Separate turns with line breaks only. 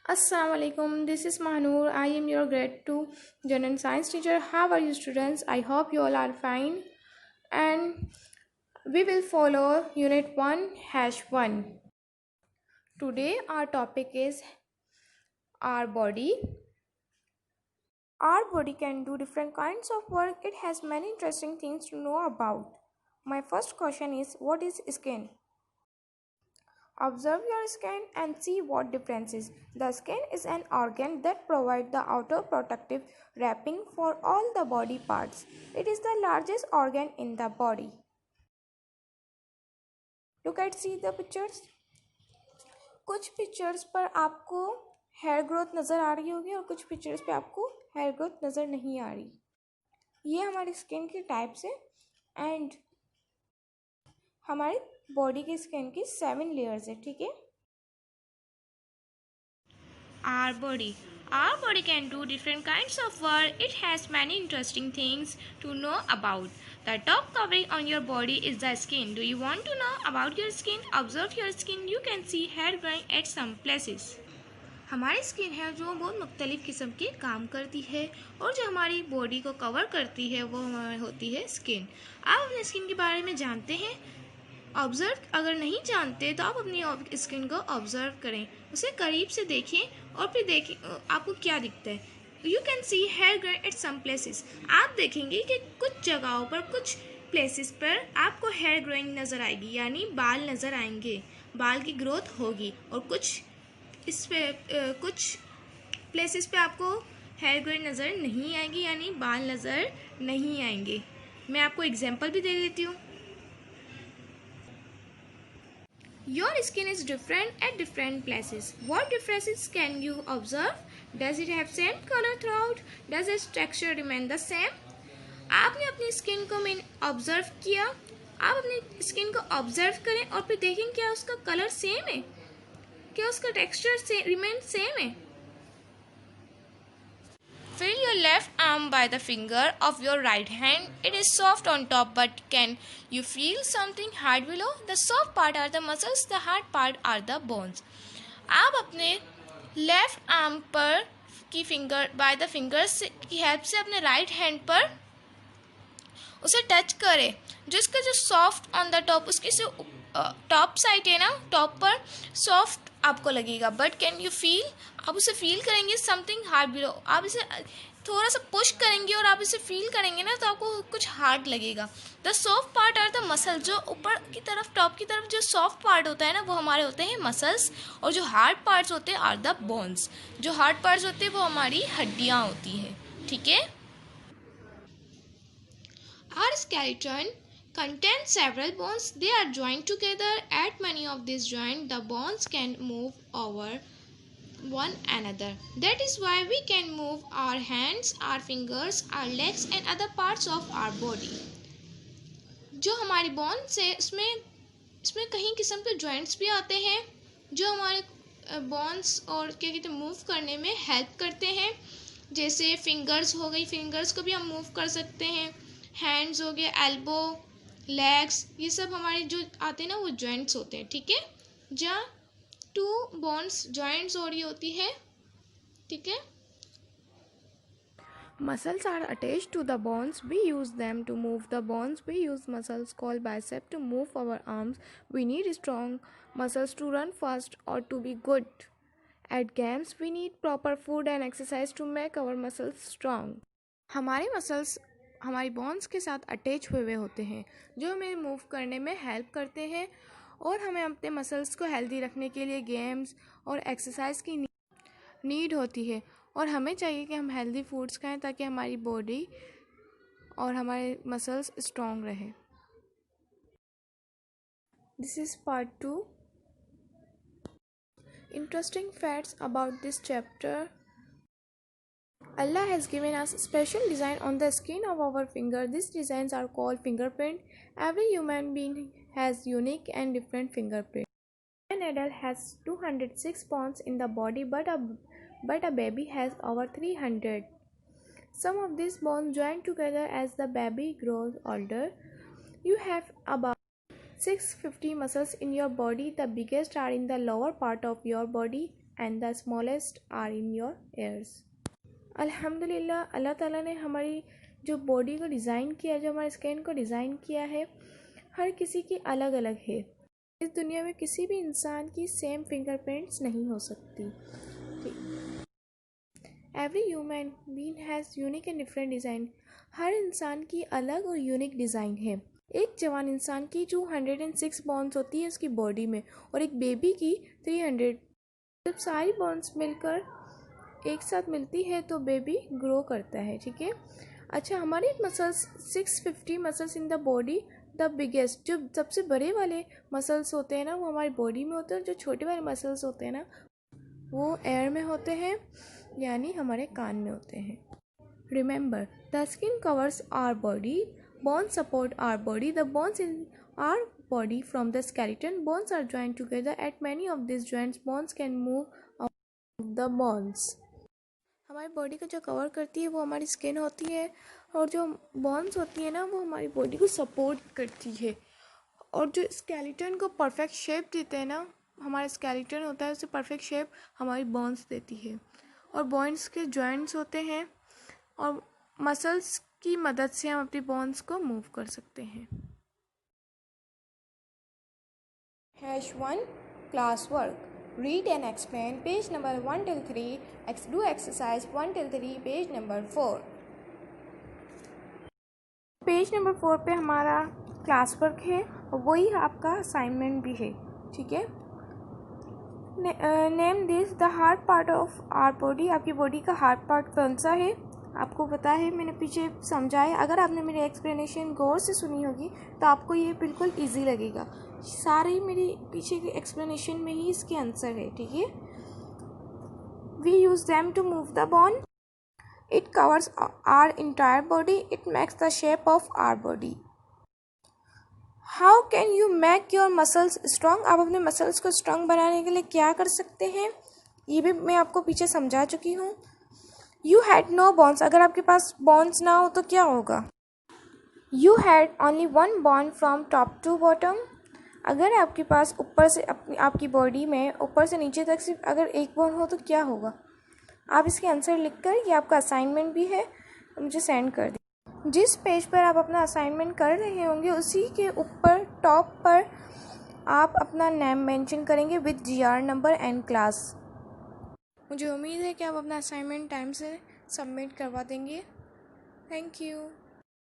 Assalamu alaikum. This is Mahnoor. I am your grade 2 general science teacher. How are you students? I hope you all are fine. And we will follow unit 1 hash 1. Today our topic is our body. Our body can do different kinds of work. It has many interesting things to know about. My first question is, what is skin? Observe your skin and see what differences. The skin is an organ that provides the outer protective wrapping for all the body parts. It is the largest organ in the body. Look at see the pictures. कुछ pictures पर आपको hair growth नज़र आ रही होगी और कुछ pictures पे आपको हेयर ग्रोथ नज़र नहीं आ रही। ये हमारी स्किन की टाइप्स है एंड हमारी बॉडी की स्किन की 7 लेयर्स है, ठीक है।
Our body. Our body can do different kinds of work. It has many interesting things to know about. The top covering on your body is the skin. Do you want to know about your skin? Observe your skin. You can see hair growing at some places. हमारी skin है जो बहुत मुख्तलिफ़ किस्म के काम करती है और जो हमारी बॉडी को कवर करती है वो हमारी होती है स्किन। आप अपने स्किन के बारे में जानते हैं? ऑब्ज़र्व अगर नहीं जानते तो आप अपनी स्किन को ऑब्ज़र्व करें, उसे करीब से देखें और फिर देखें आपको क्या दिखता है। You can see hair growing at some places. आप देखेंगे कि कुछ जगहों पर कुछ प्लेसेस पर आपको हेयर ग्रोइंग नज़र आएगी, यानी बाल नज़र आएंगे, बाल की ग्रोथ होगी। और कुछ कुछ प्लेसेस पे आपको हेयर ग्रोइंग नज़र नहीं आएगी, यानी बाल नज़र नहीं आएंगे। मैं आपको एग्जांपल भी दे देती हूँ। Your skin is different at different places. What differences can you observe? Does it have same color throughout? Does its texture remain the same? आपने अपनी स्किन को ऑब्जर्व किया, आप अपनी स्किन को ऑब्जर्व करें और फिर देखें क्या उसका कलर सेम है, क्या उसका टेक्सचर रिमेन सेम है। Feel your left arm by the finger of your right hand. It is soft on top, but can you feel something hard below? The soft part are the muscles, the hard part are the bones. आप अपने left arm पर की finger by the fingers की help से अपने right hand पर उसे touch करें, जिसका जो सॉफ्ट ऑन द टॉप उसकी से टॉप साइड है ना, टॉप पर सॉफ्ट आपको लगेगा, बट कैन यू फील, आप उसे फील करेंगे समथिंग हार्ड बिलो। आप इसे थोड़ा सा पुश करेंगे और आप इसे फील करेंगे ना तो आपको कुछ हार्ड लगेगा। The soft part are the muscle. जो ऊपर की तरफ टॉप की तरफ जो सॉफ्ट पार्ट होता है ना वो हमारे होते हैं मसल्स, और जो हार्ड पार्ट्स होते हैं आर द बोन्स। जो हार्ड पार्ट्स होते हैं वो हमारी हड्डियाँ होती हैं, ठीक है। Our skeleton contains several bones. They are joined together. At many of these joints, the bones can move over one another. That is why we can move our hands, our fingers, our legs and other parts of our body. जो हमारी bones है इसमें कई किस्म के joints भी आते हैं जो हमारे बोन्स और क्या कहते हैं मूव करने में हेल्प करते हैं। जैसे फिंगर्स हो गई, फिंगर्स को भी हम मूव कर सकते हैं। हैंड्स हो गए, एल्बो, लेग्स, ये सब हमारे जो आते हैं ना वो जॉइंट्स होते हैं, ठीक है। जहाँ टू बोन्स जॉइंट्स हो रही होती है, ठीक है।
Muscles are attached to the bones. We use them to move the bones. We use muscles called bicep to move our arms. We need strong muscles to run fast or to be good at games. We need proper food and exercise to make our muscles strong. हमारे muscles हमारी bones के साथ attach हुए होते हैं जो हमें move करने में हेल्प करते हैं, और हमें अपने मसल्स को हेल्दी रखने के लिए गेम्स और एक्सरसाइज की नीड होती है। और हमें चाहिए कि हम हेल्दी फूड्स खाएं ताकि हमारी बॉडी और हमारे मसल्स स्ट्रॉन्ग रहें। This is part 2। Interesting facts about this chapter. Allah has given us special design on the skin of our finger. These designs are called fingerprint. Every human being has unique and different fingerprint. An adult has 206 bones in the body, but a baby has over 300. Some of these bones join together as the baby grows older. You have about 650 muscles in your body. The biggest are in the lower part of your body. and the smallest are in your ears. अल्हम्दुलिल्लाह, अल्लाह ताला ने हमारी जो body को design किया, जो हमारे skin को डिज़ाइन किया है, हर किसी की अलग अलग है। इस दुनिया में किसी भी इंसान की सेम फिंगरप्रिंट्स नहीं हो सकती। Every human being has unique and different design. हर इंसान की अलग और यूनिक डिज़ाइन है। एक जवान इंसान की 206 बोन्स होती है उसकी बॉडी में, और एक बेबी की 300। जब सारी बोन्स मिलकर एक साथ मिलती है तो बेबी ग्रो करता है। ठीक है। अच्छा, हमारे muscles 650 muscles in the body. The biggest, जो सबसे बड़े वाले मसल्स होते हैं ना, वो हमारी बॉडी में होते हैं, और जो छोटे वाले मसल्स होते हैं ना, वो एयर में होते हैं, यानी हमारे कान में होते हैं। Remember, the skin covers our body, bones support our body. The bones in our body from the skeleton bones are joined together. At many of these joints, bones can move of the bones. हमारी body को जो cover करती है वो हमारी skin होती है, और जो बोन्स होती है ना, वो हमारी बॉडी को सपोर्ट करती है, और जो स्केलेटन को परफेक्ट शेप देते हैं ना, हमारा स्केलेटन होता है, उसे परफेक्ट शेप हमारी बोन्स देती है, और बोन्स के जॉइंट्स होते हैं, और मसल्स की मदद से हम अपनी बोन्स को मूव कर सकते हैं। #1 class work. Read and explain page number 1 till 3। Do exercise 1 till 3 page number 4। Page number 4 पे हमारा क्लास वर्क है, और वही आपका असाइनमेंट भी है। ठीक है। Name this the hard part of our body. आपकी बॉडी का हार्ड पार्ट कौन सा है? आपको पता है, मैंने पीछे समझाया। अगर आपने मेरी एक्सप्लेनेशन गौर से सुनी होगी तो आपको ये बिल्कुल इजी लगेगा। सारे मेरी पीछे के एक्सप्लेनेशन में ही इसके आंसर है। ठीक है। We use them to move the bone. It covers our entire body. It makes the shape of our body. How can you make your muscles strong. आप अपने मसल्स को स्ट्रॉन्ग बनाने के लिए क्या कर सकते हैं, ये भी मैं आपको पीछे समझा चुकी हूँ। You had no bones. अगर आपके पास बोन्स ना हो तो क्या होगा? You had only 1 bone from top to bottom. अगर आपके पास ऊपर से आपकी बॉडी में ऊपर से नीचे तक सिर्फ अगर एक बोन हो तो क्या होगा? आप इसके आंसर लिखकर, ये आपका असाइनमेंट भी है, मुझे सेंड कर दें। जिस पेज पर आप अपना असाइनमेंट कर रहे होंगे उसी के ऊपर टॉप पर आप अपना नेम मेंशन करेंगे with GR number and class. मुझे उम्मीद है कि आप अपना असाइनमेंट टाइम से सबमिट करवा देंगे। Thank you.